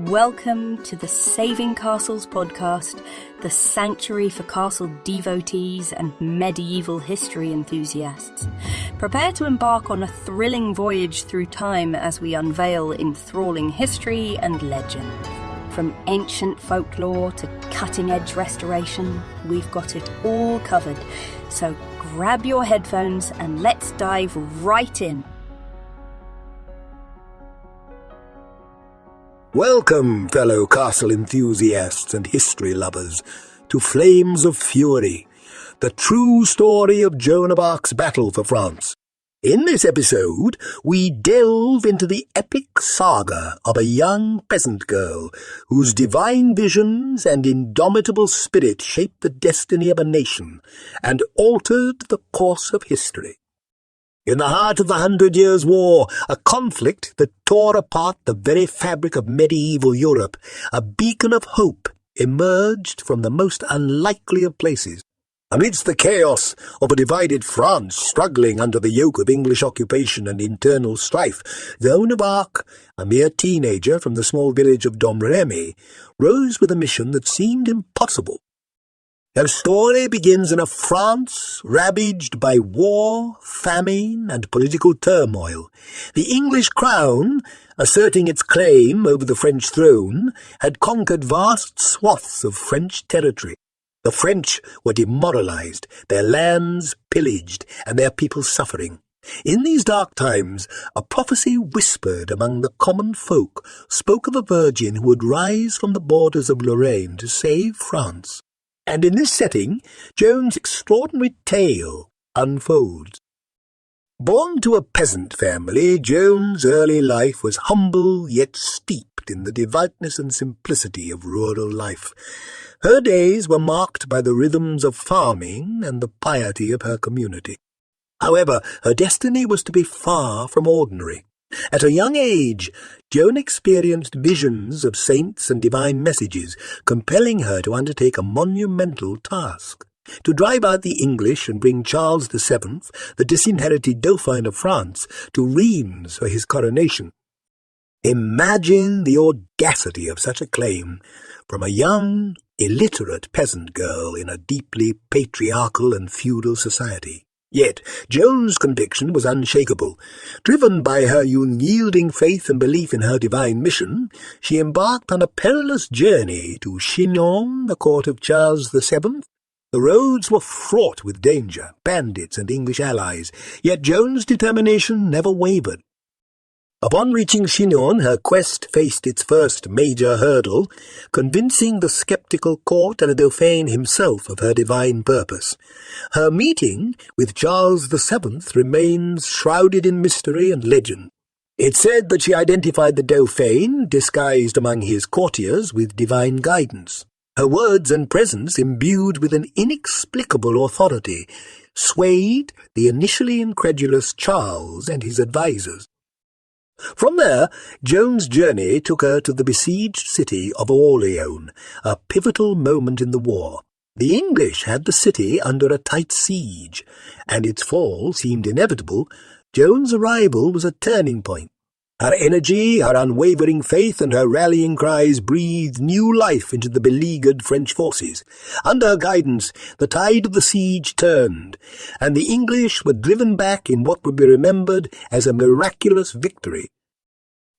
Welcome to the Saving Castles podcast, the sanctuary for castle devotees and medieval history enthusiasts. Prepare to embark on a thrilling voyage through time as we unveil enthralling history and legend. From ancient folklore to cutting-edge restoration, we've got it all covered. So grab your headphones and let's dive right in. Welcome, fellow castle enthusiasts and history lovers, to Flames of Fury, the true story of Joan of Arc's battle for France. In this episode, we delve into the epic saga of a young peasant girl whose divine visions and indomitable spirit shaped the destiny of a nation and altered the course of history. In the heart of the 100 Years' War, a conflict that tore apart the very fabric of medieval Europe, a beacon of hope emerged from the most unlikely of places. Amidst the chaos of a divided France struggling under the yoke of English occupation and internal strife, Joan of Arc, a mere teenager from the small village of Domremy, rose with a mission that seemed impossible. Her story begins in a France ravaged by war, famine, and political turmoil. The English crown, asserting its claim over the French throne, had conquered vast swaths of French territory. The French were demoralized, their lands pillaged, and their people suffering. In these dark times, a prophecy whispered among the common folk spoke of a virgin who would rise from the borders of Lorraine to save France. And in this setting, Joan's extraordinary tale unfolds. Born to a peasant family, Joan's early life was humble yet steeped in the devoutness and simplicity of rural life. Her days were marked by the rhythms of farming and the piety of her community. However, her destiny was to be far from ordinary. At a young age, Joan experienced visions of saints and divine messages, compelling her to undertake a monumental task: to drive out the English and bring Charles VII, the disinherited Dauphin of France, to Rheims for his coronation. Imagine the audacity of such a claim from a young, illiterate peasant girl in a deeply patriarchal and feudal society. Yet Joan's conviction was unshakable. Driven by her unyielding faith and belief in her divine mission, she embarked on a perilous journey to Chinon, the court of Charles VII. The roads were fraught with danger, bandits and English allies, yet Joan's determination never wavered. Upon reaching Chinon, her quest faced its first major hurdle, convincing the skeptical court and the Dauphin himself of her divine purpose. Her meeting with Charles VII remains shrouded in mystery and legend. It's said that she identified the Dauphin, disguised among his courtiers, with divine guidance. Her words and presence, imbued with an inexplicable authority, swayed the initially incredulous Charles and his advisers. From there, Joan's journey took her to the besieged city of Orléans, a pivotal moment in the war. The English had the city under a tight siege, and its fall seemed inevitable. Joan's arrival was a turning point. Her energy, her unwavering faith, and her rallying cries breathed new life into the beleaguered French forces. Under her guidance, the tide of the siege turned, and the English were driven back in what would be remembered as a miraculous victory.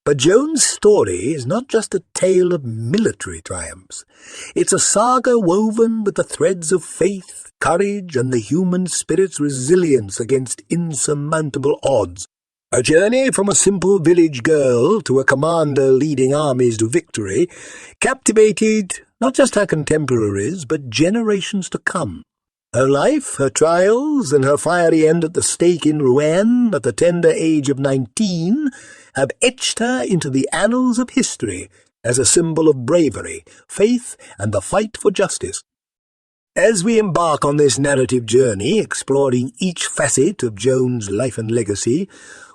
But Joan's story is not just a tale of military triumphs. It's a saga woven with the threads of faith, courage, and the human spirit's resilience against insurmountable odds. A journey from a simple village girl to a commander leading armies to victory captivated not just her contemporaries, but generations to come. Her life, her trials, and her fiery end at the stake in Rouen at the tender age of 19 have etched her into the annals of history as a symbol of bravery, faith, and the fight for justice. As we embark on this narrative journey, exploring each facet of Joan's life and legacy,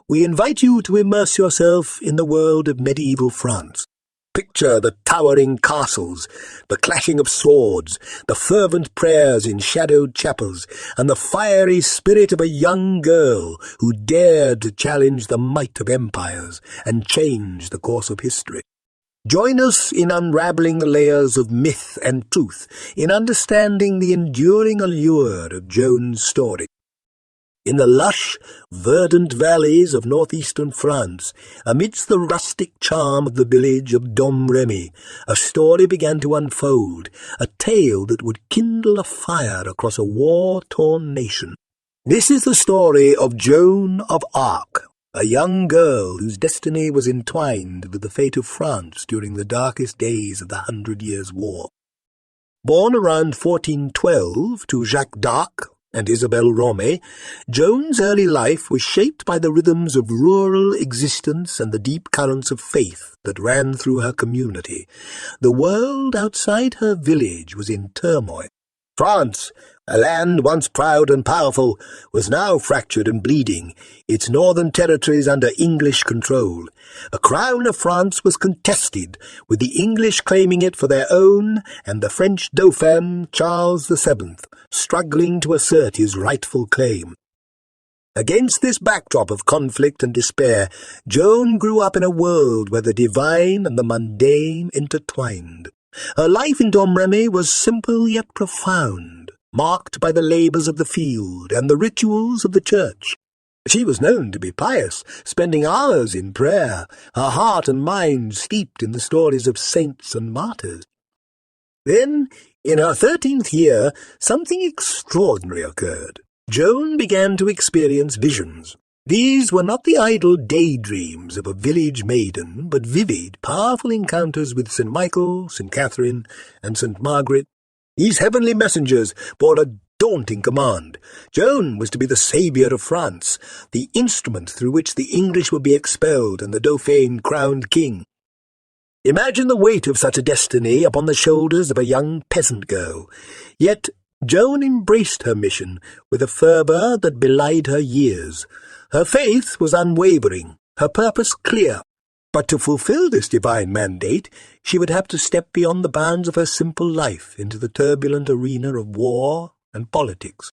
we invite you to immerse yourself in the world of medieval France. Picture the towering castles, the clashing of swords, the fervent prayers in shadowed chapels, and the fiery spirit of a young girl who dared to challenge the might of empires and change the course of history. Join us in unraveling the layers of myth and truth, in understanding the enduring allure of Joan's story. In the lush, verdant valleys of northeastern France, amidst the rustic charm of the village of Domremy, a story began to unfold, a tale that would kindle a fire across a war-torn nation. This is the story of Joan of Arc, a young girl whose destiny was entwined with the fate of France during the darkest days of the 100 Years' War. Born around 1412 to Jacques d'Arc and Isabelle Romé, Joan's early life was shaped by the rhythms of rural existence and the deep currents of faith that ran through her community. The world outside her village was in turmoil. France, a land once proud and powerful, was now fractured and bleeding, its northern territories under English control. The crown of France was contested, with the English claiming it for their own and the French Dauphin, Charles VII, struggling to assert his rightful claim. Against this backdrop of conflict and despair, Joan grew up in a world where the divine and the mundane intertwined. Her life in Domremy was simple yet profound, marked by the labours of the field and the rituals of the church. She was known to be pious, spending hours in prayer, her heart and mind steeped in the stories of saints and martyrs. Then, in her 13th year, something extraordinary occurred. Joan began to experience visions. These were not the idle daydreams of a village maiden, but vivid, powerful encounters with St. Michael, St. Catherine, and St. Margaret. These heavenly messengers bore a daunting command. Joan was to be the saviour of France, the instrument through which the English would be expelled and the Dauphin crowned king. Imagine the weight of such a destiny upon the shoulders of a young peasant girl. Yet Joan embraced her mission with a fervour that belied her years. Her faith was unwavering, her purpose clear. But to fulfill this divine mandate, she would have to step beyond the bounds of her simple life into the turbulent arena of war and politics.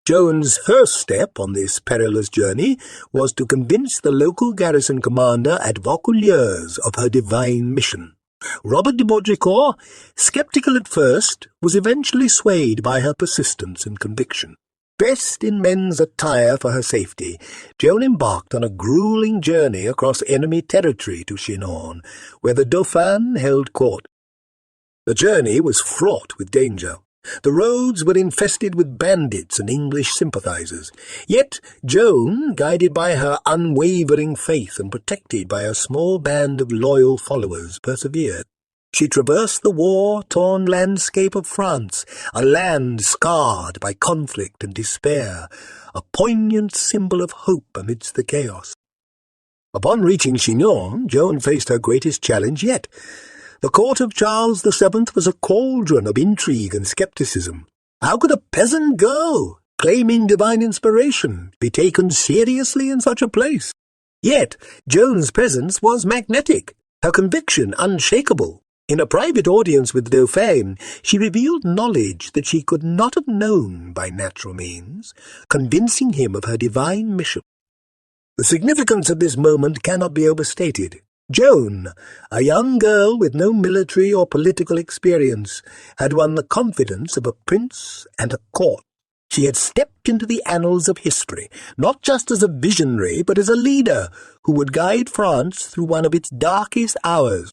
Joan's first step on this perilous journey was to convince the local garrison commander at Vaucouleurs of her divine mission. Robert de Baudricourt, sceptical at first, was eventually swayed by her persistence and conviction. Dressed in men's attire for her safety, Joan embarked on a grueling journey across enemy territory to Chinon, where the Dauphin held court. The journey was fraught with danger. The roads were infested with bandits and English sympathizers. Yet Joan, guided by her unwavering faith and protected by a small band of loyal followers, persevered. She traversed the war-torn landscape of France, a land scarred by conflict and despair, a poignant symbol of hope amidst the chaos. Upon reaching Chinon, Joan faced her greatest challenge yet. The court of Charles VII was a cauldron of intrigue and skepticism. How could a peasant girl, claiming divine inspiration, be taken seriously in such a place? Yet Joan's presence was magnetic, her conviction unshakable. In a private audience with the Dauphin, she revealed knowledge that she could not have known by natural means, convincing him of her divine mission. The significance of this moment cannot be overstated. Joan, a young girl with no military or political experience, had won the confidence of a prince and a court. She had stepped into the annals of history, not just as a visionary, but as a leader who would guide France through one of its darkest hours.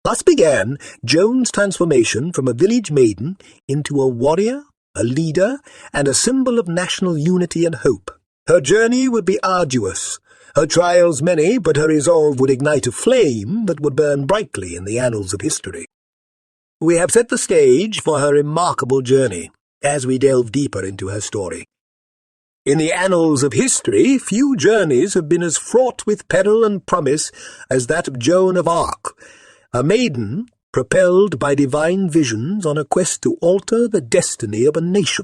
Thus began Joan's transformation from a village maiden into a warrior, a leader, and a symbol of national unity and hope. Her journey would be arduous, her trials many, but her resolve would ignite a flame that would burn brightly in the annals of history. We have set the stage for her remarkable journey, as we delve deeper into her story. In the annals of history, few journeys have been as fraught with peril and promise as that of Joan of Arc, a maiden propelled by divine visions on a quest to alter the destiny of a nation.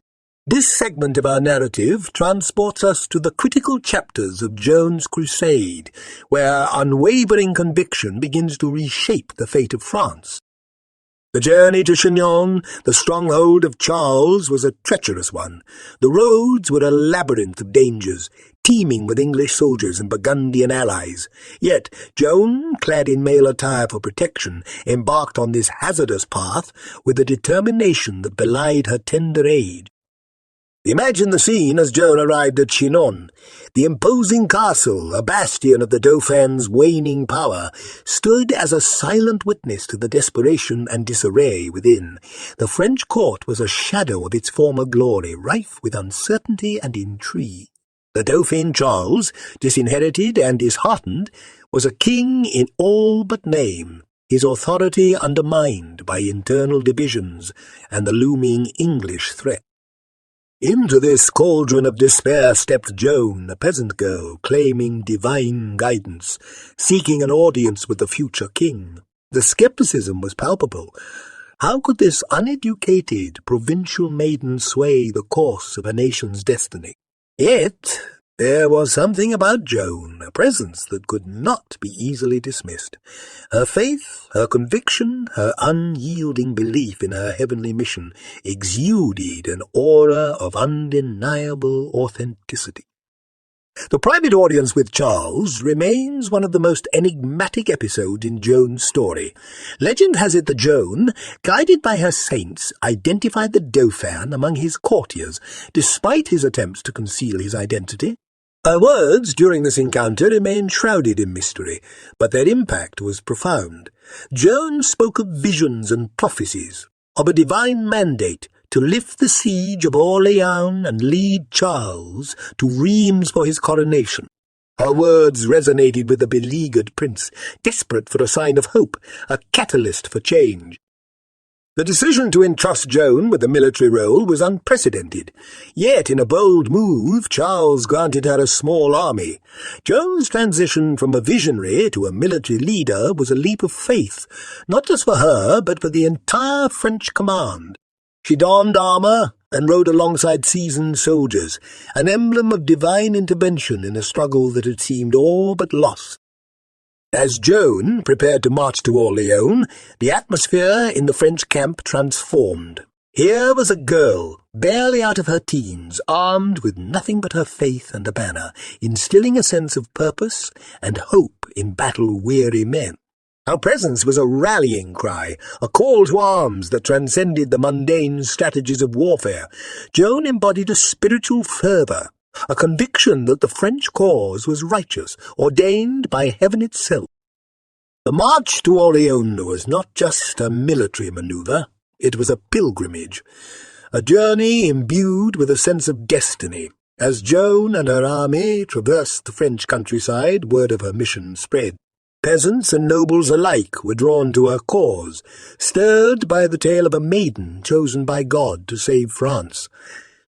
This segment of our narrative transports us to the critical chapters of Joan's crusade, where unwavering conviction begins to reshape the fate of France. The journey to Chinon, the stronghold of Charles, was a treacherous one. The roads were a labyrinth of dangers, teeming with English soldiers and Burgundian allies. Yet Joan, clad in male attire for protection, embarked on this hazardous path with a determination that belied her tender age. Imagine the scene as Joan arrived at Chinon. The imposing castle, a bastion of the Dauphin's waning power, stood as a silent witness to the desperation and disarray within. The French court was a shadow of its former glory, rife with uncertainty and intrigue. The Dauphin Charles, disinherited and disheartened, was a king in all but name, his authority undermined by internal divisions and the looming English threat. Into this cauldron of despair stepped Joan, a peasant girl, claiming divine guidance, seeking an audience with the future king. The skepticism was palpable. How could this uneducated, provincial maiden sway the course of a nation's destiny? Yet there was something about Joan, a presence that could not be easily dismissed. Her faith, her conviction, her unyielding belief in her heavenly mission exuded an aura of undeniable authenticity. The private audience with Charles remains one of the most enigmatic episodes in Joan's story. Legend has it that Joan, guided by her saints, identified the Dauphin among his courtiers, despite his attempts to conceal his identity. Her words during this encounter remain shrouded in mystery, but their impact was profound. Joan spoke of visions and prophecies, of a divine mandate to lift the siege of Orléans and lead Charles to Rheims for his coronation. Her words resonated with the beleaguered prince, desperate for a sign of hope, a catalyst for change. The decision to entrust Joan with the military role was unprecedented. Yet, in a bold move, Charles granted her a small army. Joan's transition from a visionary to a military leader was a leap of faith, not just for her, but for the entire French command. She donned armour and rode alongside seasoned soldiers, an emblem of divine intervention in a struggle that had seemed all but lost. As Joan prepared to march to Orléans, the atmosphere in the French camp transformed. Here was a girl, barely out of her teens, armed with nothing but her faith and a banner, instilling a sense of purpose and hope in battle-weary men. Her presence was a rallying cry, a call to arms that transcended the mundane strategies of warfare. Joan embodied a spiritual fervour, a conviction that the French cause was righteous, ordained by heaven itself. The march to Orléans was not just a military manoeuvre, it was a pilgrimage, a journey imbued with a sense of destiny. As Joan and her army traversed the French countryside, word of her mission spread. Peasants and nobles alike were drawn to her cause, stirred by the tale of a maiden chosen by God to save France.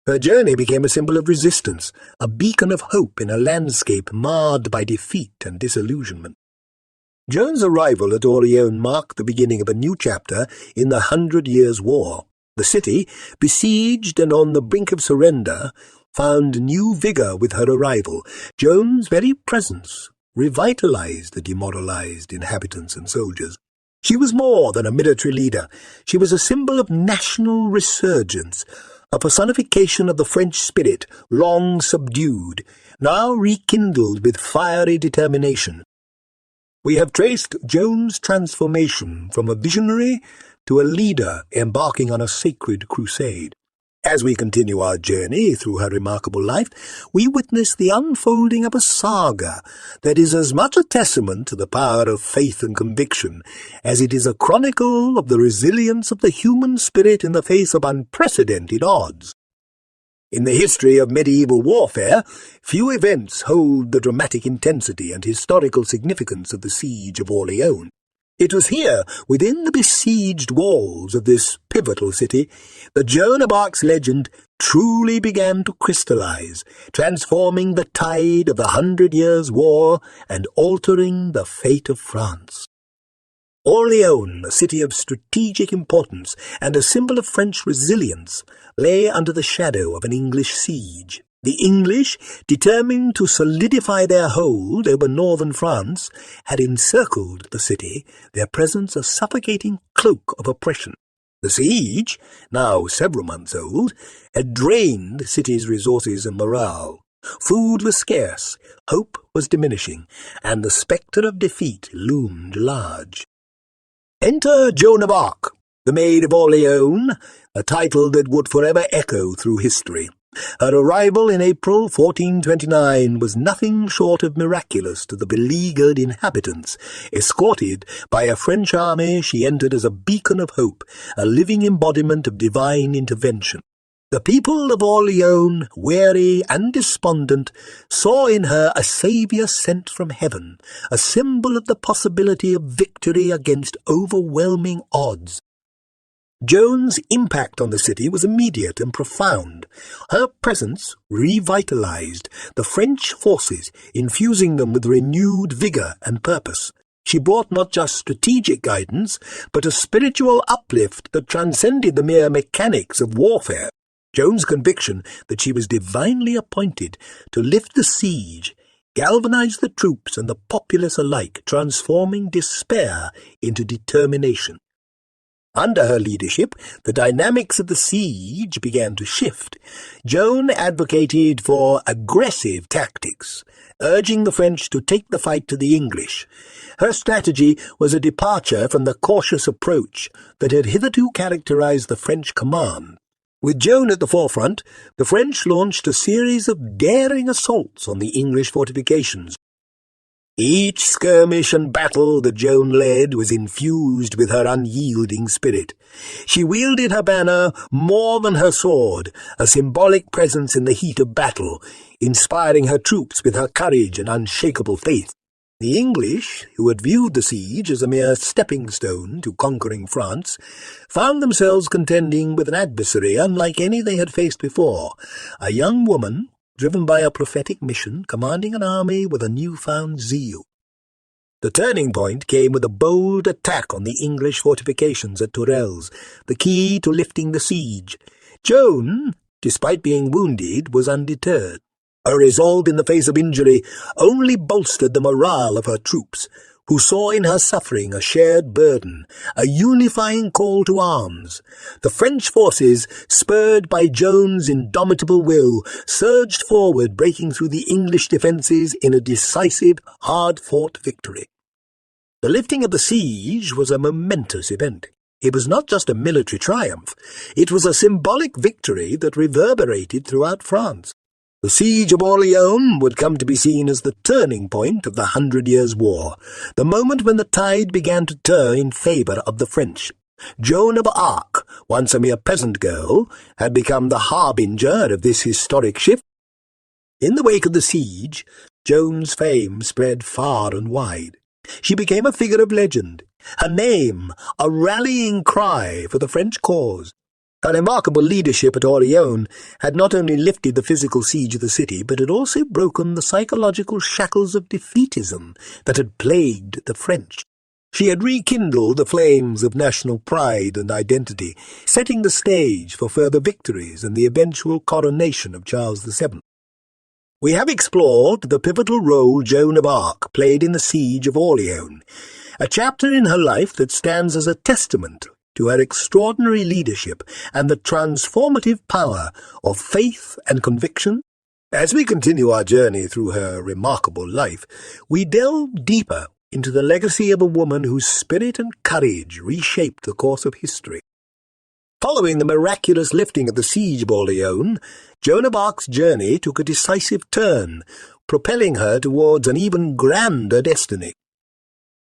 Her journey became a symbol of resistance, a beacon of hope in a landscape marred by defeat and disillusionment. Joan's arrival at Orléans marked the beginning of a new chapter in the 100 Years' War. The city, besieged and on the brink of surrender, found new vigour with her arrival. Joan's very presence revitalized the demoralized inhabitants and soldiers. She was more than a military leader. She was a symbol of national resurgence, a personification of the French spirit, long subdued, now rekindled with fiery determination. We have traced Joan's transformation from a visionary to a leader embarking on a sacred crusade. As we continue our journey through her remarkable life, we witness the unfolding of a saga that is as much a testament to the power of faith and conviction as it is a chronicle of the resilience of the human spirit in the face of unprecedented odds. In the history of medieval warfare, few events hold the dramatic intensity and historical significance of the siege of Orléans. It was here, within the besieged walls of this pivotal city, that Joan of Arc's legend truly began to crystallize, transforming the tide of the 100 Years' War and altering the fate of France. Orléans, a city of strategic importance and a symbol of French resilience, lay under the shadow of an English siege. The English, determined to solidify their hold over northern France, had encircled the city, their presence a suffocating cloak of oppression. The siege, now several months old, had drained the city's resources and morale. Food was scarce, hope was diminishing, and the spectre of defeat loomed large. Enter Joan of Arc, the Maid of Orléans, a title that would forever echo through history. Her arrival in April 1429 was nothing short of miraculous to the beleaguered inhabitants. Escorted by a French army, she entered as a beacon of hope, a living embodiment of divine intervention. The people of Orléans, weary and despondent, saw in her a saviour sent from heaven, a symbol of the possibility of victory against overwhelming odds. Joan's impact on the city was immediate and profound. Her presence revitalized the French forces, infusing them with renewed vigor and purpose. She brought not just strategic guidance, but a spiritual uplift that transcended the mere mechanics of warfare. Joan's conviction that she was divinely appointed to lift the siege galvanized the troops and the populace alike, transforming despair into determination. Under her leadership, the dynamics of the siege began to shift. Joan advocated for aggressive tactics, urging the French to take the fight to the English. Her strategy was a departure from the cautious approach that had hitherto characterized the French command. With Joan at the forefront, the French launched a series of daring assaults on the English fortifications. Each skirmish and battle that Joan led was infused with her unyielding spirit. She wielded her banner more than her sword, a symbolic presence in the heat of battle, inspiring her troops with her courage and unshakable faith. The English, who had viewed the siege as a mere stepping stone to conquering France, found themselves contending with an adversary unlike any they had faced before, a young woman driven by a prophetic mission, commanding an army with a newfound zeal. The turning point came with a bold attack on the English fortifications at Tourelles, the key to lifting the siege. Joan, despite being wounded, was undeterred. Her resolve in the face of injury only bolstered the morale of her troops, who saw in her suffering a shared burden, a unifying call to arms. The French forces, spurred by Joan's indomitable will, surged forward, breaking through the English defences in a decisive, hard-fought victory. The lifting of the siege was a momentous event. It was not just a military triumph. It was a symbolic victory that reverberated throughout France. The siege of Orléans would come to be seen as the turning point of the 100 Years' War, the moment when the tide began to turn in favour of the French. Joan of Arc, once a mere peasant girl, had become the harbinger of this historic shift. In the wake of the siege, Joan's fame spread far and wide. She became a figure of legend, her name a rallying cry for the French cause. Her remarkable leadership at Orléans had not only lifted the physical siege of the city, but had also broken the psychological shackles of defeatism that had plagued the French. She had rekindled the flames of national pride and identity, setting the stage for further victories and the eventual coronation of Charles VII. We have explored the pivotal role Joan of Arc played in the siege of Orléans, a chapter in her life that stands as a testament to her extraordinary leadership and the transformative power of faith and conviction. As we continue our journey through her remarkable life, we delve deeper into the legacy of a woman whose spirit and courage reshaped the course of history. Following the miraculous lifting of the siege of Orléans, Joan of Arc's journey took a decisive turn, propelling her towards an even grander destiny.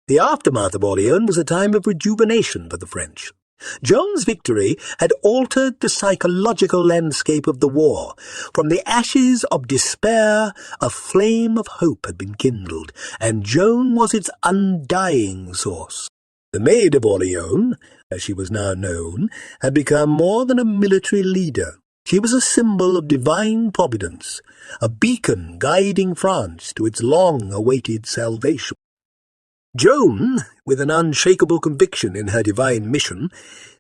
The aftermath of Orléans was a time of rejuvenation for the French. Joan's victory had altered the psychological landscape of the war. From the ashes of despair, a flame of hope had been kindled, and Joan was its undying source. The Maid of Orléans, as she was now known, had become more than a military leader. She was a symbol of divine providence, a beacon guiding France to its long-awaited salvation. Joan, with an unshakable conviction in her divine mission,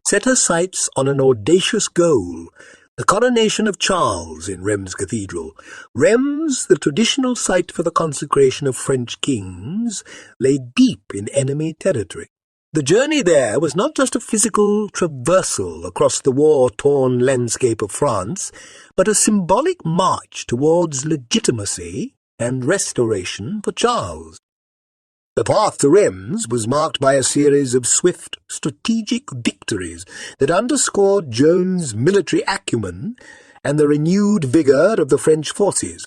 set her sights on an audacious goal, the coronation of Charles in Reims Cathedral. Reims, the traditional site for the consecration of French kings, lay deep in enemy territory. The journey there was not just a physical traversal across the war-torn landscape of France, but a symbolic march towards legitimacy and restoration for Charles. The path to Rheims was marked by a series of swift, strategic victories that underscored Joan's military acumen and the renewed vigour of the French forces.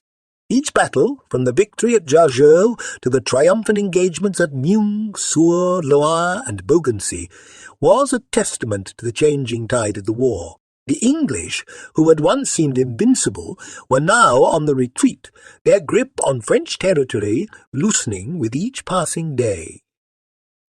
Each battle, from the victory at Jargeau to the triumphant engagements at Meung, Sour, Loire, and Beaugency, was a testament to the changing tide of the war. The English, who had once seemed invincible, were now on the retreat, their grip on French territory loosening with each passing day.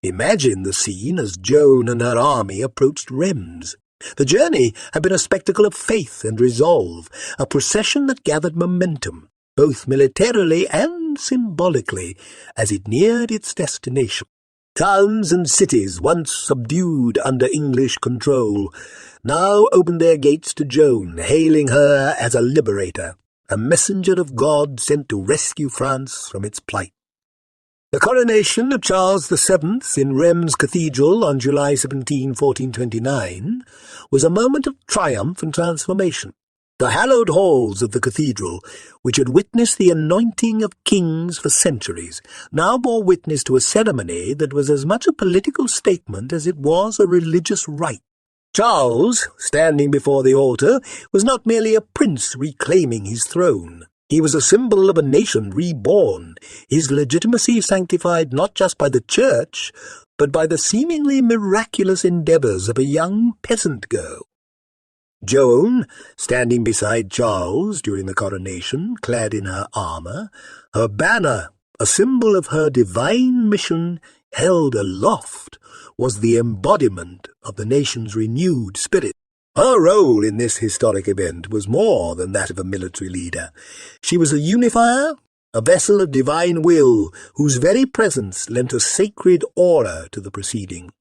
Imagine the scene as Joan and her army approached Rheims. The journey had been a spectacle of faith and resolve, a procession that gathered momentum, both militarily and symbolically, as it neared its destination. Towns and cities, once subdued under English control, now opened their gates to Joan, hailing her as a liberator, a messenger of God sent to rescue France from its plight. The coronation of Charles VII in Rheims Cathedral on July 17, 1429, was a moment of triumph and transformation. The hallowed halls of the cathedral, which had witnessed the anointing of kings for centuries, now bore witness to a ceremony that was as much a political statement as it was a religious rite. Charles, standing before the altar, was not merely a prince reclaiming his throne. He was a symbol of a nation reborn, his legitimacy sanctified not just by the church, but by the seemingly miraculous endeavours of a young peasant girl. Joan, standing beside Charles during the coronation, clad in her armour, her banner, a symbol of her divine mission, held aloft, was the embodiment of the nation's renewed spirit. Her role in this historic event was more than that of a military leader. She was a unifier, a vessel of divine will, whose very presence lent a sacred aura to the proceeding.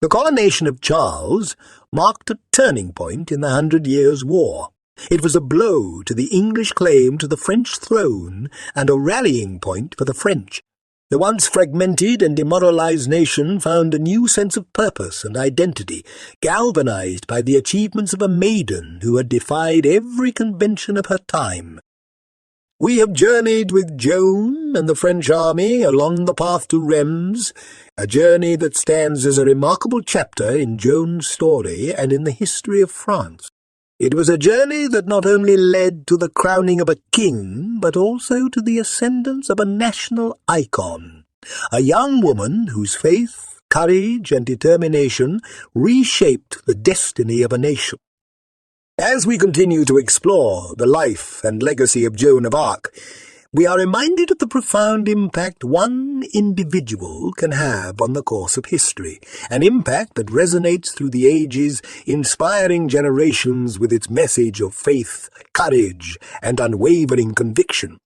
The coronation of Charles marked a turning point in the 100 Years' War. It was a blow to the English claim to the French throne and a rallying point for the French. The once fragmented and demoralized nation found a new sense of purpose and identity, galvanized by the achievements of a maiden who had defied every convention of her time. We have journeyed with Joan and the French army along the path to Rheims, a journey that stands as a remarkable chapter in Joan's story and in the history of France. It was a journey that not only led to the crowning of a king, but also to the ascendance of a national icon, a young woman whose faith, courage, and determination reshaped the destiny of a nation. As we continue to explore the life and legacy of Joan of Arc, we are reminded of the profound impact one individual can have on the course of history, an impact that resonates through the ages, inspiring generations with its message of faith, courage, and unwavering conviction.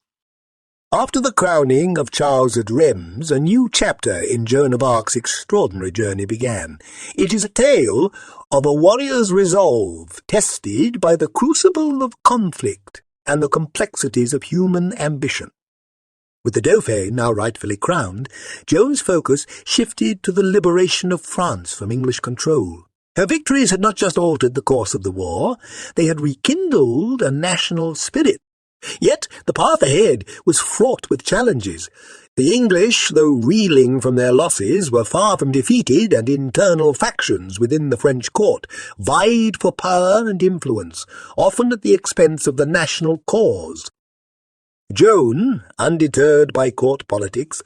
After the crowning of Charles at Rheims, a new chapter in Joan of Arc's extraordinary journey began. It is a tale of a warrior's resolve, tested by the crucible of conflict and the complexities of human ambition. With the Dauphin now rightfully crowned, Joan's focus shifted to the liberation of France from English control. Her victories had not just altered the course of the war, they had rekindled a national spirit. Yet the path ahead was fraught with challenges. The English, though reeling from their losses, were far from defeated, and internal factions within the French court vied for power and influence, often at the expense of the national cause. Joan, undeterred by court politics,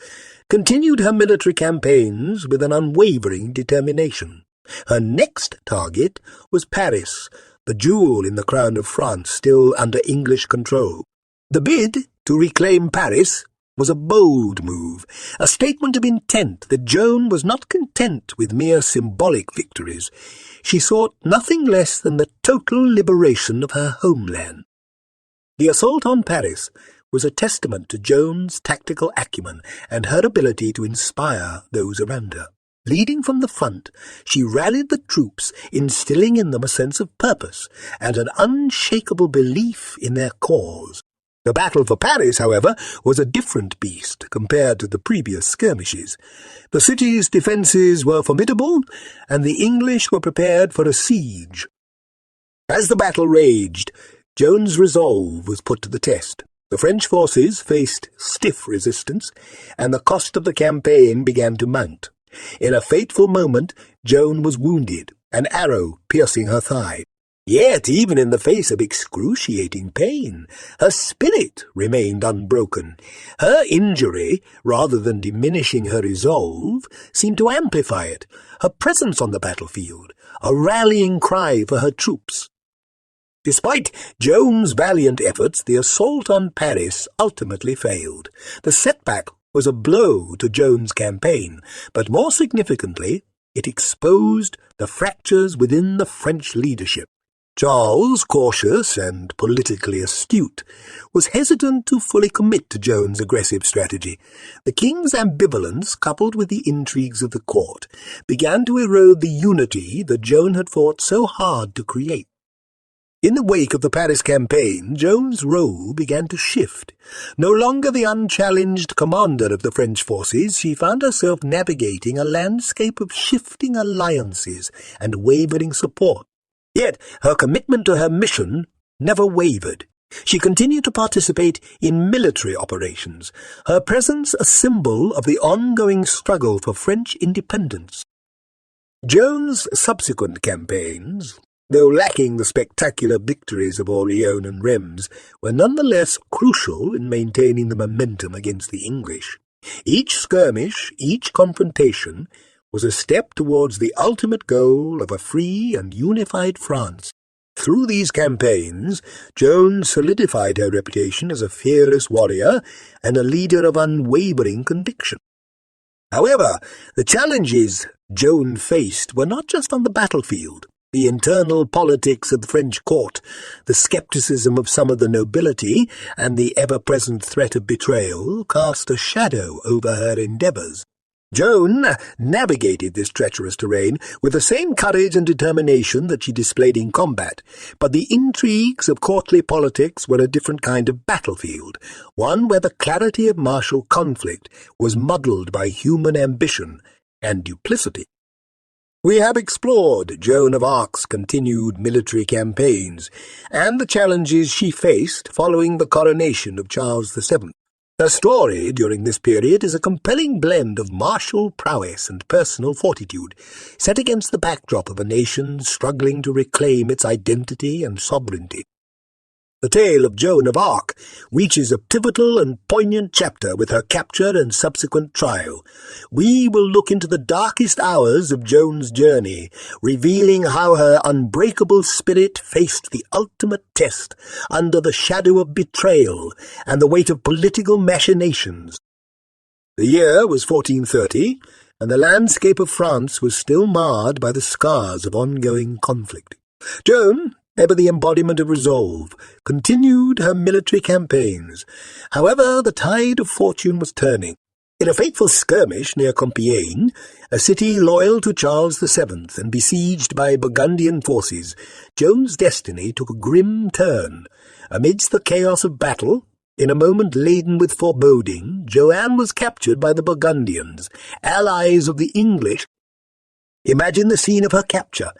continued her military campaigns with an unwavering determination. Her next target was Paris, the jewel in the crown of France still under English control. The bid to reclaim Paris was a bold move, a statement of intent that Joan was not content with mere symbolic victories. She sought nothing less than the total liberation of her homeland. The assault on Paris was a testament to Joan's tactical acumen and her ability to inspire those around her. Leading from the front, she rallied the troops, instilling in them a sense of purpose and an unshakable belief in their cause. The battle for Paris, however, was a different beast compared to the previous skirmishes. The city's defences were formidable, and the English were prepared for a siege. As the battle raged, Joan's resolve was put to the test. The French forces faced stiff resistance, and the cost of the campaign began to mount. In a fateful moment, Joan was wounded, an arrow piercing her thigh. Yet, even in the face of excruciating pain, her spirit remained unbroken. Her injury, rather than diminishing her resolve, seemed to amplify it, her presence on the battlefield, a rallying cry for her troops. Despite Joan's valiant efforts, the assault on Paris ultimately failed. The setback was a blow to Joan's campaign, but more significantly, it exposed the fractures within the French leadership. Charles, cautious and politically astute, was hesitant to fully commit to Joan's aggressive strategy. The king's ambivalence, coupled with the intrigues of the court, began to erode the unity that Joan had fought so hard to create. In the wake of the Paris campaign, Joan's role began to shift. No longer the unchallenged commander of the French forces, she found herself navigating a landscape of shifting alliances and wavering support. Yet her commitment to her mission never wavered. She continued to participate in military operations, her presence a symbol of the ongoing struggle for French independence. Joan's subsequent campaigns, though lacking the spectacular victories of Orléans and Reims, were nonetheless crucial in maintaining the momentum against the English. Each skirmish, each confrontation, was a step towards the ultimate goal of a free and unified France. Through these campaigns, Joan solidified her reputation as a fearless warrior and a leader of unwavering conviction. However, the challenges Joan faced were not just on the battlefield. The internal politics of the French court, the scepticism of some of the nobility, and the ever-present threat of betrayal cast a shadow over her endeavours. Joan navigated this treacherous terrain with the same courage and determination that she displayed in combat, but the intrigues of courtly politics were a different kind of battlefield, one where the clarity of martial conflict was muddled by human ambition and duplicity. We have explored Joan of Arc's continued military campaigns and the challenges she faced following the coronation of Charles VII. Her story during this period is a compelling blend of martial prowess and personal fortitude, set against the backdrop of a nation struggling to reclaim its identity and sovereignty. The tale of Joan of Arc reaches a pivotal and poignant chapter with her capture and subsequent trial. We will look into the darkest hours of Joan's journey, revealing how her unbreakable spirit faced the ultimate test under the shadow of betrayal and the weight of political machinations. The year was 1430, and the landscape of France was still marred by the scars of ongoing conflict. Joan, ever the embodiment of resolve, continued her military campaigns. However, the tide of fortune was turning. In a fateful skirmish near Compiègne, a city loyal to Charles VII and besieged by Burgundian forces, Joan's destiny took a grim turn. Amidst the chaos of battle, in a moment laden with foreboding, Joan was captured by the Burgundians, allies of the English. Imagine the scene of her capture: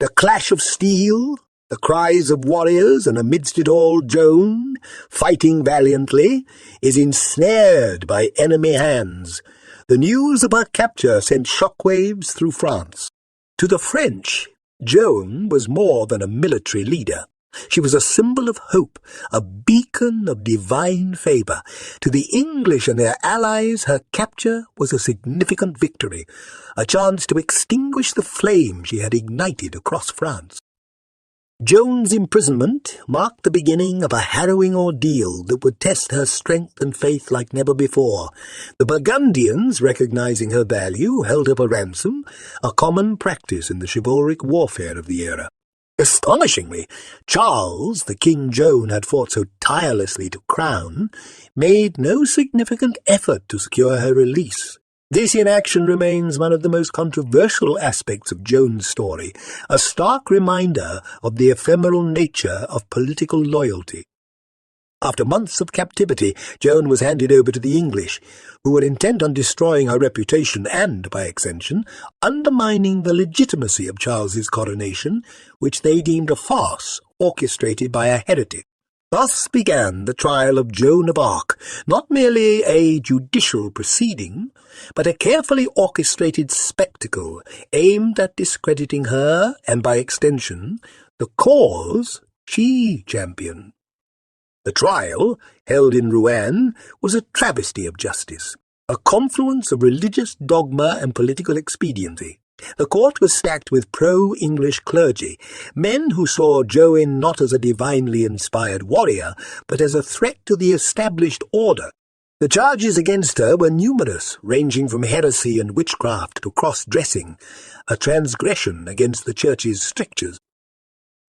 the clash of steel, the cries of warriors, and amidst it all Joan, fighting valiantly, is ensnared by enemy hands. The news of her capture sent shockwaves through France. To the French, Joan was more than a military leader. She was a symbol of hope, a beacon of divine favour. To the English and their allies, her capture was a significant victory, a chance to extinguish the flame she had ignited across France. Joan's imprisonment marked the beginning of a harrowing ordeal that would test her strength and faith like never before. The Burgundians, recognizing her value, held her for ransom, a common practice in the chivalric warfare of the era. Astonishingly, Charles, the king Joan had fought so tirelessly to crown, made no significant effort to secure her release. This inaction remains one of the most controversial aspects of Joan's story, a stark reminder of the ephemeral nature of political loyalty. After months of captivity, Joan was handed over to the English, who were intent on destroying her reputation and, by extension, undermining the legitimacy of Charles's coronation, which they deemed a farce orchestrated by a heretic. Thus began the trial of Joan of Arc, not merely a judicial proceeding, but a carefully orchestrated spectacle aimed at discrediting her and, by extension, the cause she championed. The trial, held in Rouen, was a travesty of justice, a confluence of religious dogma and political expediency. The court was stacked with pro-English clergy, men who saw Joan not as a divinely inspired warrior, but as a threat to the established order. The charges against her were numerous, ranging from heresy and witchcraft to cross-dressing, a transgression against the Church's strictures.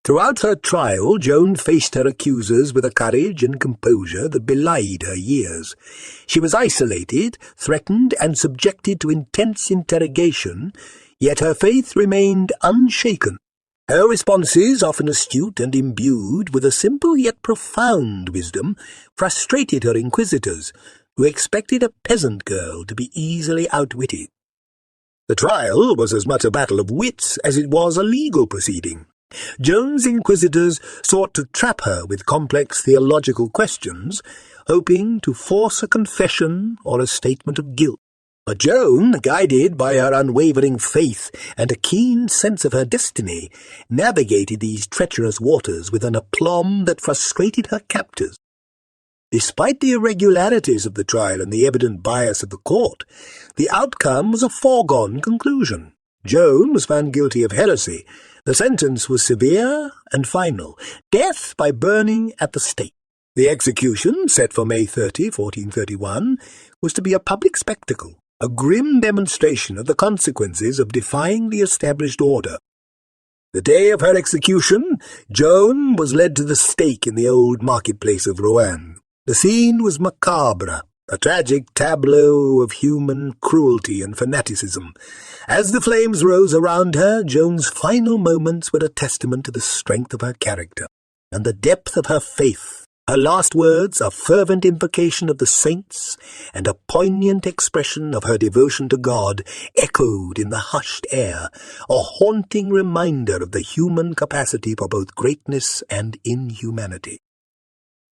Throughout her trial, Joan faced her accusers with a courage and composure that belied her years. She was isolated, threatened, and subjected to intense interrogation, yet her faith remained unshaken. Her responses, often astute and imbued with a simple yet profound wisdom, frustrated her inquisitors, who expected a peasant girl to be easily outwitted. The trial was as much a battle of wits as it was a legal proceeding. Joan's inquisitors sought to trap her with complex theological questions, hoping to force a confession or a statement of guilt. But Joan, guided by her unwavering faith and a keen sense of her destiny, navigated these treacherous waters with an aplomb that frustrated her captors. Despite the irregularities of the trial and the evident bias of the court, the outcome was a foregone conclusion. Joan was found guilty of heresy. The sentence was severe and final, death by burning at the stake. The execution, set for May 30, 1431, was to be a public spectacle, a grim demonstration of the consequences of defying the established order. The day of her execution, Joan was led to the stake in the old marketplace of Rouen. The scene was macabre, a tragic tableau of human cruelty and fanaticism. As the flames rose around her, Joan's final moments were a testament to the strength of her character and the depth of her faith. Her last words, a fervent invocation of the saints and a poignant expression of her devotion to God, echoed in the hushed air, a haunting reminder of the human capacity for both greatness and inhumanity.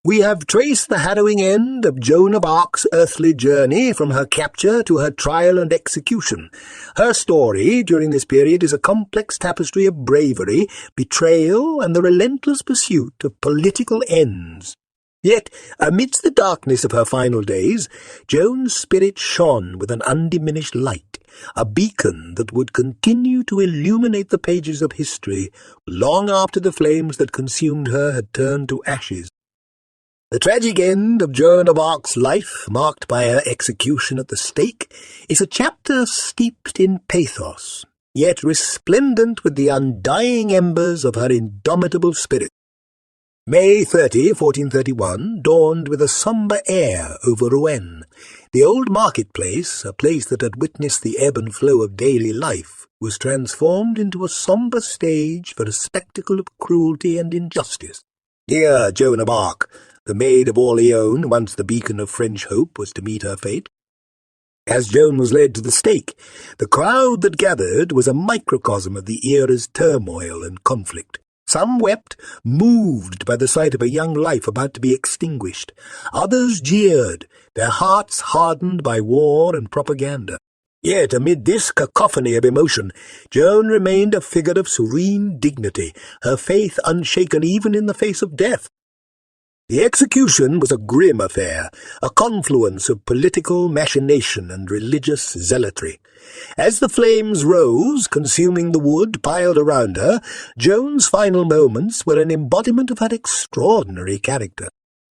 We have traced the harrowing end of Joan of Arc's earthly journey from her capture to her trial and execution. Her story during this period is a complex tapestry of bravery, betrayal, and the relentless pursuit of political ends. Yet, amidst the darkness of her final days, Joan's spirit shone with an undiminished light, a beacon that would continue to illuminate the pages of history long after the flames that consumed her had turned to ashes. The tragic end of Joan of Arc's life, marked by her execution at the stake, is a chapter steeped in pathos, yet resplendent with the undying embers of her indomitable spirit. May 30, 1431, dawned with a sombre air over Rouen. The old marketplace, a place that had witnessed the ebb and flow of daily life, was transformed into a sombre stage for a spectacle of cruelty and injustice. Dear Joan of Arc, the Maid of Orléans, once the beacon of French hope, was to meet her fate. As Joan was led to the stake, the crowd that gathered was a microcosm of the era's turmoil and conflict. Some wept, moved by the sight of a young life about to be extinguished. Others jeered, their hearts hardened by war and propaganda. Yet amid this cacophony of emotion, Joan remained a figure of serene dignity, her faith unshaken even in the face of death. The execution was a grim affair, a confluence of political machination and religious zealotry. As the flames rose, consuming the wood piled around her, Joan's final moments were an embodiment of her extraordinary character.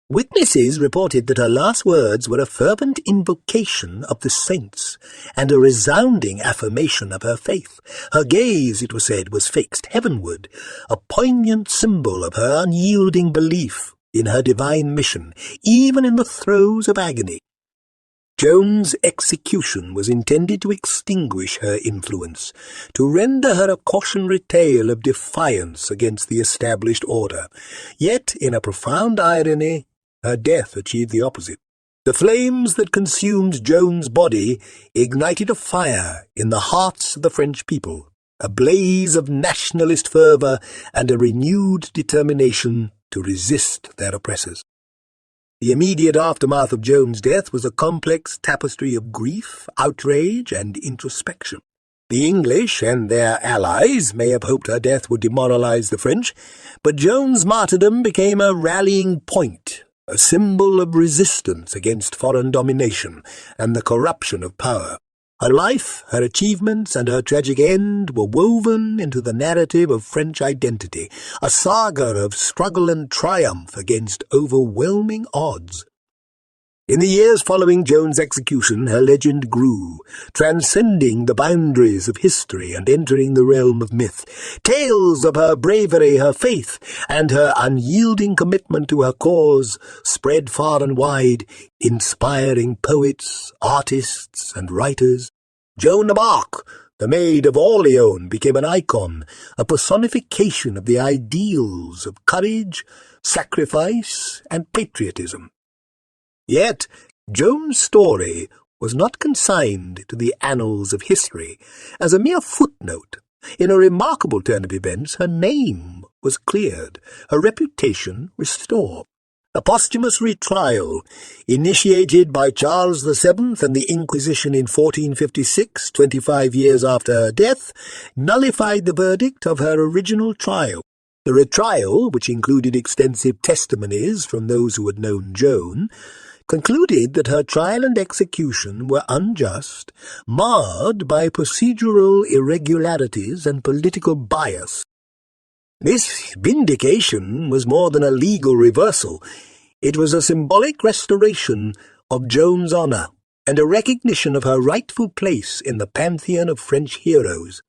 Witnesses reported that her last words were a fervent invocation of the saints and a resounding affirmation of her faith. Her gaze, it was said, was fixed heavenward, a poignant symbol of her unyielding belief in her divine mission, even in the throes of agony. Joan's execution was intended to extinguish her influence, to render her a cautionary tale of defiance against the established order. Yet, in a profound irony, Her death achieved the opposite. The flames that consumed Joan's body ignited a fire in the hearts of the French people, a blaze of nationalist fervour and a renewed determination to resist their oppressors. The immediate aftermath of Joan's death was a complex tapestry of grief, outrage, and introspection. The English and their allies may have hoped her death would demoralize the French, but Joan's martyrdom became a rallying point, a symbol of resistance against foreign domination and the corruption of power. Her life, her achievements, and her tragic end were woven into the narrative of French identity, a saga of struggle and triumph against overwhelming odds. In the years following Joan's execution, her legend grew, transcending the boundaries of history and entering the realm of myth. Tales of her bravery, her faith, and her unyielding commitment to her cause spread far and wide, inspiring poets, artists, and writers. Joan of Arc, the Maid of Orléans, became an icon, a personification of the ideals of courage, sacrifice, and patriotism. Yet, Joan's story was not consigned to the annals of history as a mere footnote. In a remarkable turn of events, her name was cleared, her reputation restored. A posthumous retrial, initiated by Charles VII and the Inquisition in 1456, 25 years after her death, nullified the verdict of her original trial. The retrial, which included extensive testimonies from those who had known Joan, concluded that her trial and execution were unjust, marred by procedural irregularities and political bias. This vindication was more than a legal reversal. It was a symbolic restoration of Joan's honour and a recognition of her rightful place in the pantheon of French heroes.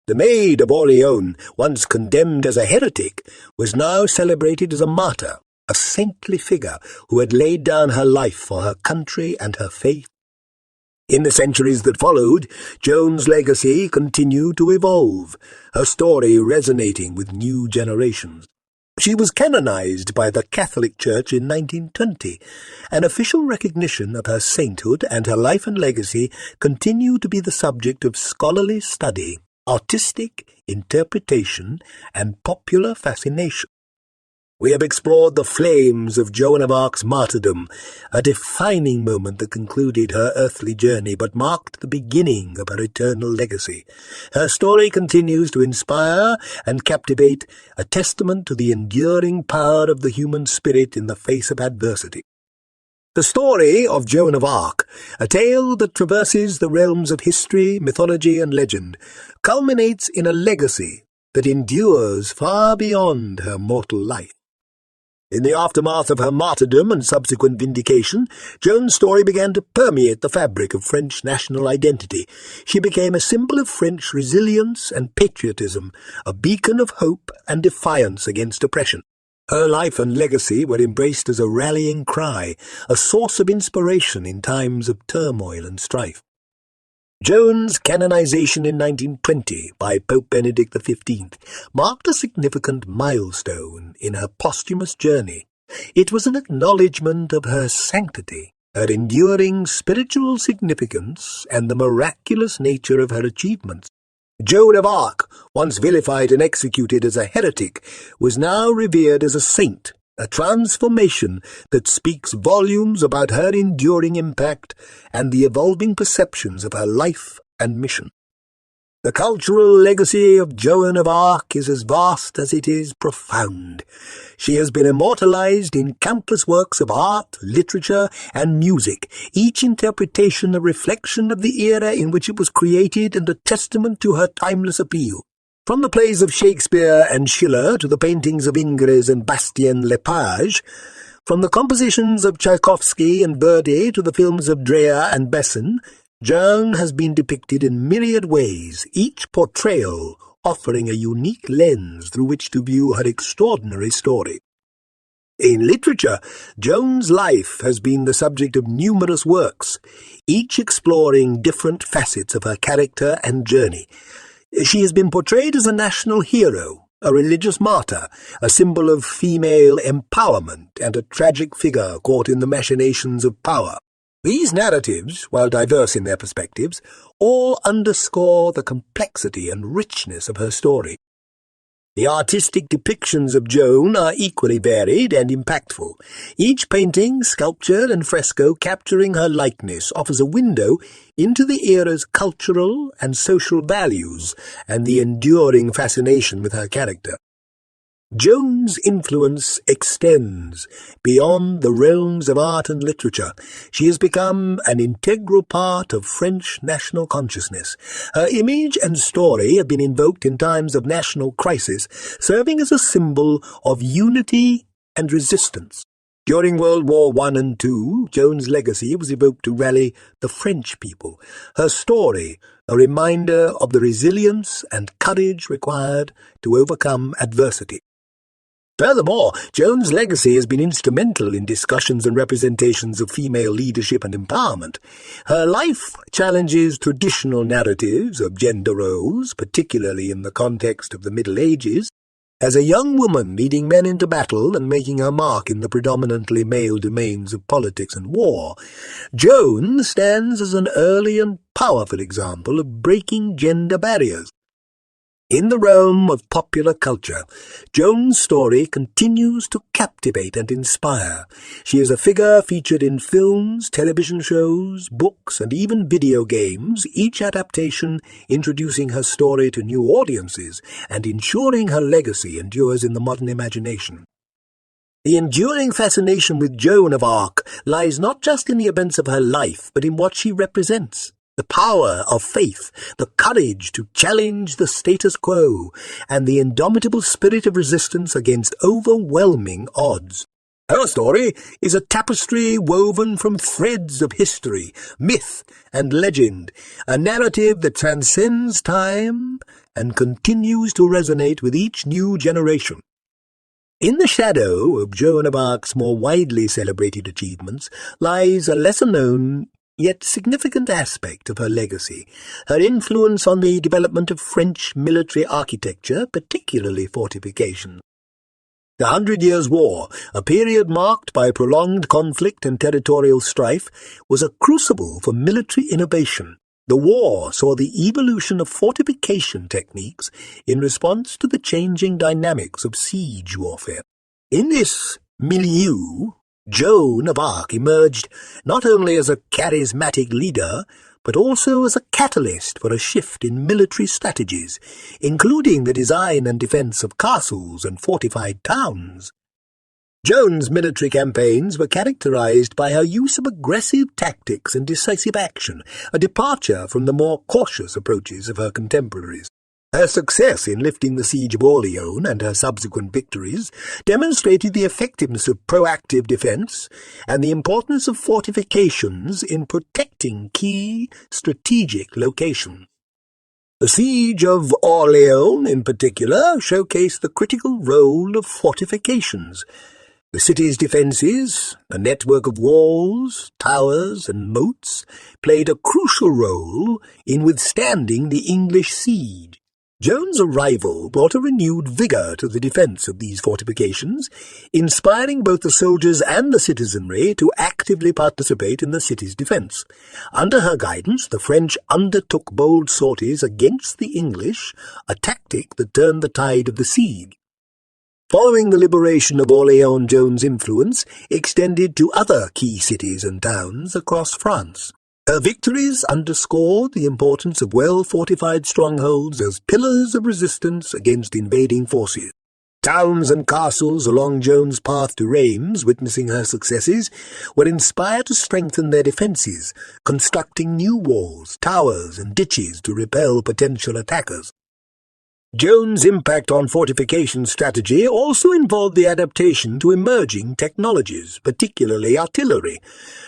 The Maid of Orléans, once condemned as a heretic, was now celebrated as a martyr, a saintly figure who had laid down her life for her country and her faith. In the centuries that followed, Joan's legacy continued to evolve, her story resonating with new generations. She was canonized by the Catholic Church in 1920. An official recognition of her sainthood and her life and legacy continue to be the subject of scholarly study, artistic interpretation, and popular fascination. We have explored the flames of Joan of Arc's martyrdom, a defining moment that concluded her earthly journey but marked the beginning of her eternal legacy. Her story continues to inspire and captivate, a testament to the enduring power of the human spirit in the face of adversity. The story of Joan of Arc, a tale that traverses the realms of history, mythology, and legend, culminates in a legacy that endures far beyond her mortal life. In the aftermath of her martyrdom and subsequent vindication, Joan's story began to permeate the fabric of French national identity. She became a symbol of French resilience and patriotism, a beacon of hope and defiance against oppression. Her life and legacy were embraced as a rallying cry, a source of inspiration in times of turmoil and strife. Joan's canonization in 1920 by Pope Benedict XV marked a significant milestone in her posthumous journey. It was an acknowledgement of her sanctity, her enduring spiritual significance, and the miraculous nature of her achievements. Joan of Arc, once vilified and executed as a heretic, was now revered as a saint, a transformation that speaks volumes about her enduring impact and the evolving perceptions of her life and mission. The cultural legacy of Joan of Arc is as vast as it is profound. She has been immortalized in countless works of art, literature, and music, each interpretation a reflection of the era in which it was created and a testament to her timeless appeal. From the plays of Shakespeare and Schiller to the paintings of Ingres and Bastien Lepage, from the compositions of Tchaikovsky and Verdi to the films of Dreyer and Besson, Joan has been depicted in myriad ways, each portrayal offering a unique lens through which to view her extraordinary story. In literature, Joan's life has been the subject of numerous works, each exploring different facets of her character and journey. She has been portrayed as a national hero, a religious martyr, a symbol of female empowerment, and a tragic figure caught in the machinations of power. These narratives, while diverse in their perspectives, all underscore the complexity and richness of her story. The artistic depictions of Joan are equally varied and impactful. Each painting, sculpture, and fresco capturing her likeness offers a window into the era's cultural and social values and the enduring fascination with her character. Joan's influence extends beyond the realms of art and literature. She has become an integral part of French national consciousness. Her image and story have been invoked in times of national crisis, serving as a symbol of unity and resistance. During World War I and II, Joan's legacy was evoked to rally the French people. Her story, a reminder of the resilience and courage required to overcome adversity. Furthermore, Joan's legacy has been instrumental in discussions and representations of female leadership and empowerment. Her life challenges traditional narratives of gender roles, particularly in the context of the Middle Ages. As a young woman leading men into battle and making her mark in the predominantly male domains of politics and war, Joan stands as an early and powerful example of breaking gender barriers. In the realm of popular culture, Joan's story continues to captivate and inspire. She is a figure featured in films, television shows, books, and even video games, each adaptation introducing her story to new audiences and ensuring her legacy endures in the modern imagination. The enduring fascination with Joan of Arc lies not just in the events of her life, but in what she represents. The power of faith, the courage to challenge the status quo, and the indomitable spirit of resistance against overwhelming odds. Her story is a tapestry woven from threads of history, myth, and legend, a narrative that transcends time and continues to resonate with each new generation. In the shadow of Joan of Arc's more widely celebrated achievements lies a lesser-known yet significant aspect of her legacy, her influence on the development of French military architecture, particularly fortifications. The 100 Years' War, a period marked by prolonged conflict and territorial strife, was a crucible for military innovation. The war saw the evolution of fortification techniques in response to the changing dynamics of siege warfare. In this milieu, Joan of Arc emerged not only as a charismatic leader, but also as a catalyst for a shift in military strategies, including the design and defense of castles and fortified towns. Joan's military campaigns were characterized by her use of aggressive tactics and decisive action, a departure from the more cautious approaches of her contemporaries. Her success in lifting the siege of Orléans and her subsequent victories demonstrated the effectiveness of proactive defense and the importance of fortifications in protecting key strategic locations. The siege of Orléans, in particular, showcased the critical role of fortifications. The city's defences, a network of walls, towers, and moats, played a crucial role in withstanding the English siege. Joan's arrival brought a renewed vigour to the defence of these fortifications, inspiring both the soldiers and the citizenry to actively participate in the city's defence. Under her guidance, the French undertook bold sorties against the English, a tactic that turned the tide of the siege. Following the liberation of Orléans, Joan's influence extended to other key cities and towns across France. Her victories underscored the importance of well-fortified strongholds as pillars of resistance against invading forces. Towns and castles along Joan's path to Reims, witnessing her successes, were inspired to strengthen their defences, constructing new walls, towers, and ditches to repel potential attackers. Joan's impact on fortification strategy also involved the adaptation to emerging technologies, particularly artillery.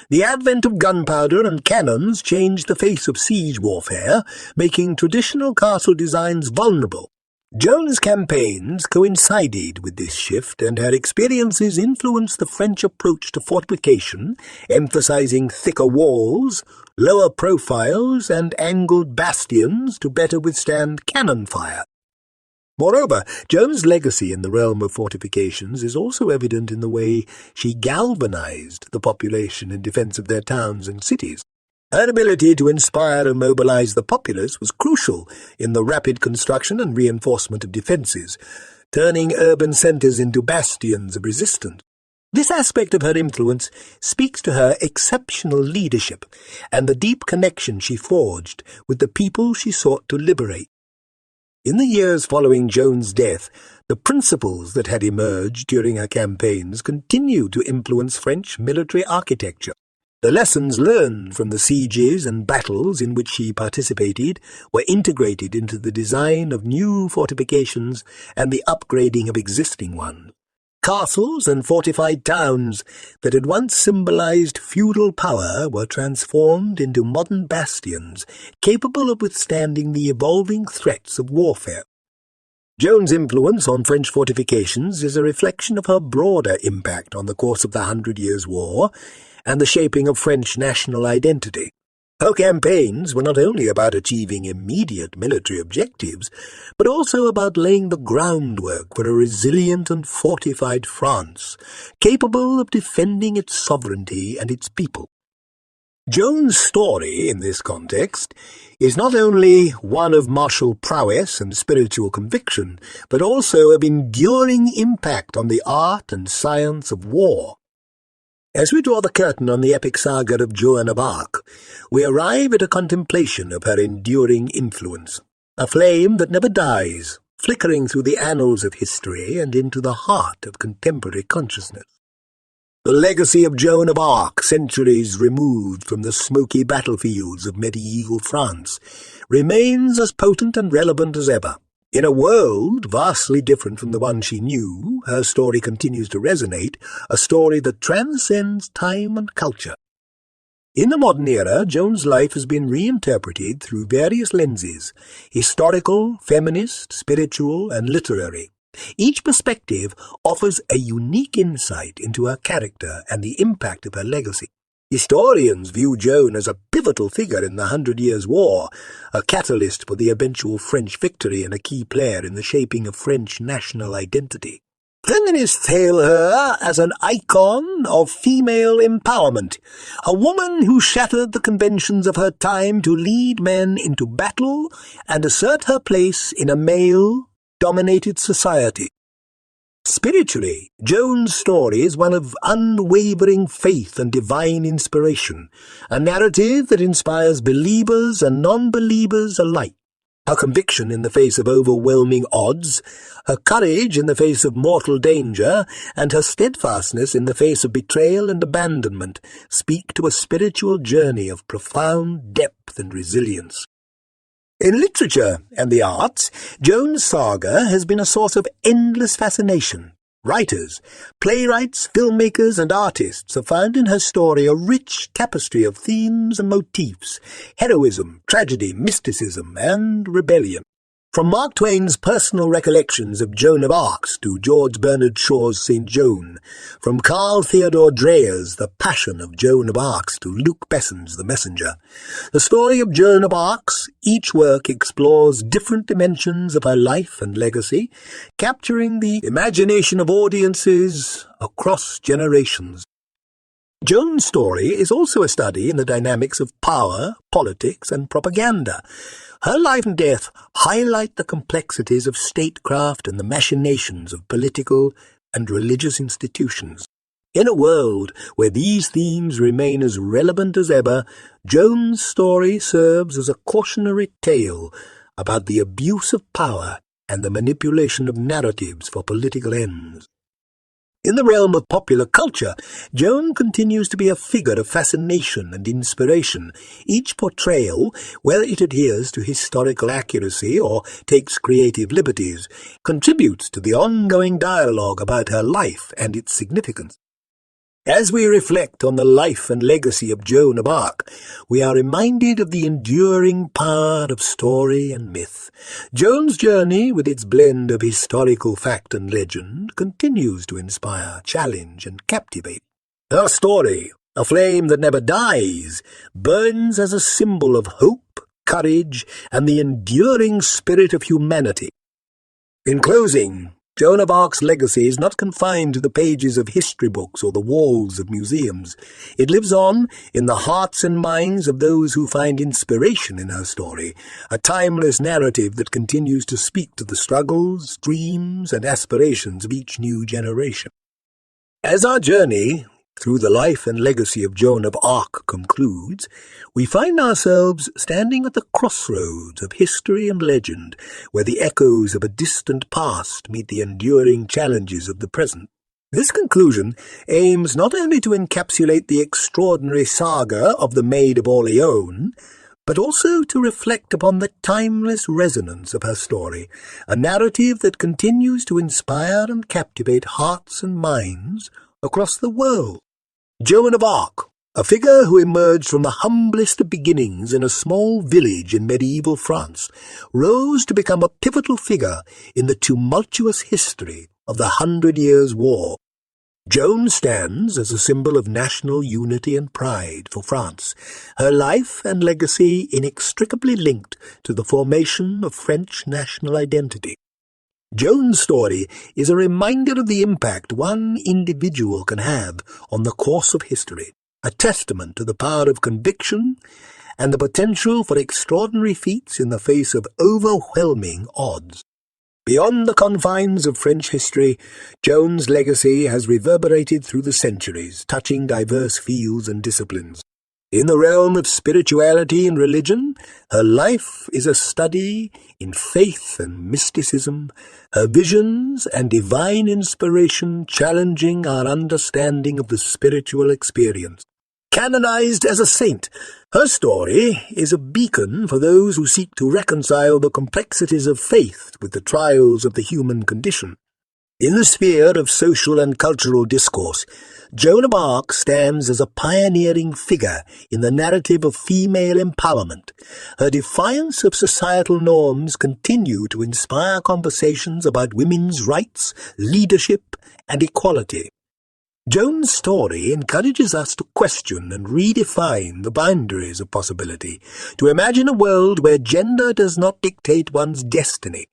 The advent of gunpowder and cannons changed the face of siege warfare, making traditional castle designs vulnerable. Joan's campaigns coincided with this shift, and her experiences influenced the French approach to fortification, emphasizing thicker walls, lower profiles, and angled bastions to better withstand cannon fire. Moreover, Joan's legacy in the realm of fortifications is also evident in the way she galvanized the population in defense of their towns and cities. Her ability to inspire and mobilize the populace was crucial in the rapid construction and reinforcement of defenses, turning urban centers into bastions of resistance. This aspect of her influence speaks to her exceptional leadership and the deep connection she forged with the people she sought to liberate. In the years following Joan's death, the principles that had emerged during her campaigns continued to influence French military architecture. The lessons learned from the sieges and battles in which she participated were integrated into the design of new fortifications and the upgrading of existing ones. Castles and fortified towns that had once symbolized feudal power were transformed into modern bastions capable of withstanding the evolving threats of warfare. Joan's influence on French fortifications is a reflection of her broader impact on the course of the 100 Years' War and the shaping of French national identity. Her campaigns were not only about achieving immediate military objectives, but also about laying the groundwork for a resilient and fortified France, capable of defending its sovereignty and its people. Joan's story, in this context, is not only one of martial prowess and spiritual conviction, but also of enduring impact on the art and science of war. As we draw the curtain on the epic saga of Joan of Arc, we arrive at a contemplation of her enduring influence, a flame that never dies, flickering through the annals of history and into the heart of contemporary consciousness. The legacy of Joan of Arc, centuries removed from the smoky battlefields of medieval France, remains as potent and relevant as ever. In a world vastly different from the one she knew, her story continues to resonate, a story that transcends time and culture. In the modern era, Joan's life has been reinterpreted through various lenses: historical, feminist, spiritual, and literary. Each perspective offers a unique insight into her character and the impact of her legacy. Historians view Joan as a pivotal figure in the 100 Years' War, a catalyst for the eventual French victory and a key player in the shaping of French national identity. Feminists hail her as an icon of female empowerment, a woman who shattered the conventions of her time to lead men into battle and assert her place in a male-dominated society. Spiritually, Joan's story is one of unwavering faith and divine inspiration, a narrative that inspires believers and non-believers alike. Her conviction in the face of overwhelming odds, her courage in the face of mortal danger, and her steadfastness in the face of betrayal and abandonment speak to a spiritual journey of profound depth and resilience. In literature and the arts, Joan's saga has been a source of endless fascination. Writers, playwrights, filmmakers, and artists have found in her story a rich tapestry of themes and motifs: heroism, tragedy, mysticism, and rebellion. From Mark Twain's personal recollections of Joan of Arc to George Bernard Shaw's St. Joan, from Carl Theodor Dreyer's The Passion of Joan of Arc to Luc Besson's The Messenger, the story of Joan of Arc, each work explores different dimensions of her life and legacy, capturing the imagination of audiences across generations. Joan's story is also a study in the dynamics of power, politics, and propaganda. Her life and death highlight the complexities of statecraft and the machinations of political and religious institutions. In a world where these themes remain as relevant as ever, Joan's story serves as a cautionary tale about the abuse of power and the manipulation of narratives for political ends. In the realm of popular culture, Joan continues to be a figure of fascination and inspiration. Each portrayal, whether it adheres to historical accuracy or takes creative liberties, contributes to the ongoing dialogue about her life and its significance. As we reflect on the life and legacy of Joan of Arc, we are reminded of the enduring power of story and myth. Joan's journey, with its blend of historical fact and legend, continues to inspire, challenge, and captivate. Her story, a flame that never dies, burns as a symbol of hope, courage, and the enduring spirit of humanity. In closing, Joan of Arc's legacy is not confined to the pages of history books or the walls of museums. It lives on in the hearts and minds of those who find inspiration in her story, a timeless narrative that continues to speak to the struggles, dreams, and aspirations of each new generation. As our journey through the life and legacy of Joan of Arc concludes, we find ourselves standing at the crossroads of history and legend, where the echoes of a distant past meet the enduring challenges of the present. This conclusion aims not only to encapsulate the extraordinary saga of the Maid of Orléans, but also to reflect upon the timeless resonance of her story, a narrative that continues to inspire and captivate hearts and minds across the world. Joan of Arc, a figure who emerged from the humblest of beginnings in a small village in medieval France, rose to become a pivotal figure in the tumultuous history of the 100 Years' War. Joan stands as a symbol of national unity and pride for France, her life and legacy inextricably linked to the formation of French national identity. Joan's story is a reminder of the impact one individual can have on the course of history, a testament to the power of conviction and the potential for extraordinary feats in the face of overwhelming odds. Beyond the confines of French history, Joan's legacy has reverberated through the centuries, touching diverse fields and disciplines. In the realm of spirituality and religion, her life is a study in faith and mysticism, her visions and divine inspiration challenging our understanding of the spiritual experience. Canonized as a saint, her story is a beacon for those who seek to reconcile the complexities of faith with the trials of the human condition. In the sphere of social and cultural discourse, Joan of Arc stands as a pioneering figure in the narrative of female empowerment. Her defiance of societal norms continue to inspire conversations about women's rights, leadership, and equality. Joan's story encourages us to question and redefine the boundaries of possibility, to imagine a world where gender does not dictate one's destiny.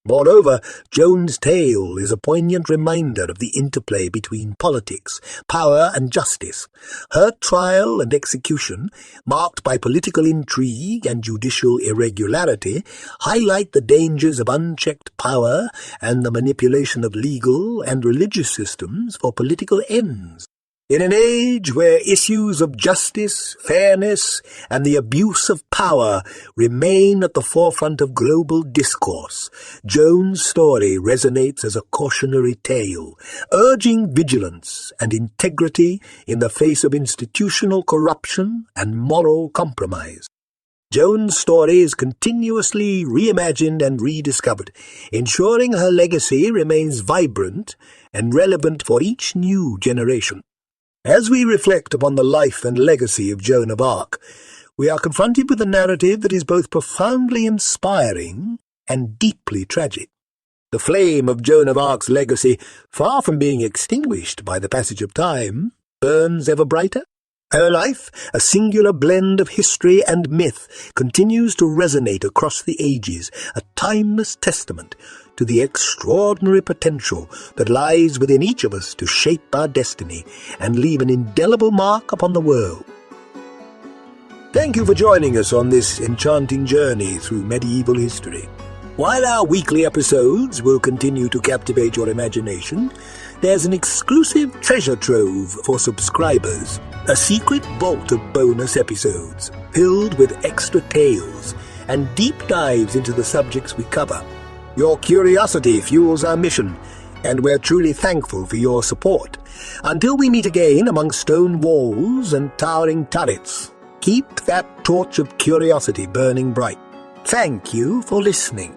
Moreover, Joan's tale is a poignant reminder of the interplay between politics, power, and justice. Her trial and execution, marked by political intrigue and judicial irregularity, highlight the dangers of unchecked power and the manipulation of legal and religious systems for political ends. In an age where issues of justice, fairness, and the abuse of power remain at the forefront of global discourse, Joan's story resonates as a cautionary tale, urging vigilance and integrity in the face of institutional corruption and moral compromise. Joan's story is continuously reimagined and rediscovered, ensuring her legacy remains vibrant and relevant for each new generation. As we reflect upon the life and legacy of Joan of Arc, we are confronted with a narrative that is both profoundly inspiring and deeply tragic. The flame of Joan of Arc's legacy, far from being extinguished by the passage of time, burns ever brighter. Her life, a singular blend of history and myth, continues to resonate across the ages, a timeless testament to the extraordinary potential that lies within each of us to shape our destiny and leave an indelible mark upon the world. Thank you for joining us on this enchanting journey through medieval history. While our weekly episodes will continue to captivate your imagination, there's an exclusive treasure trove for subscribers, a secret vault of bonus episodes filled with extra tales and deep dives into the subjects we cover. Your curiosity fuels our mission, and we're truly thankful for your support. Until we meet again among stone walls and towering turrets, keep that torch of curiosity burning bright. Thank you for listening.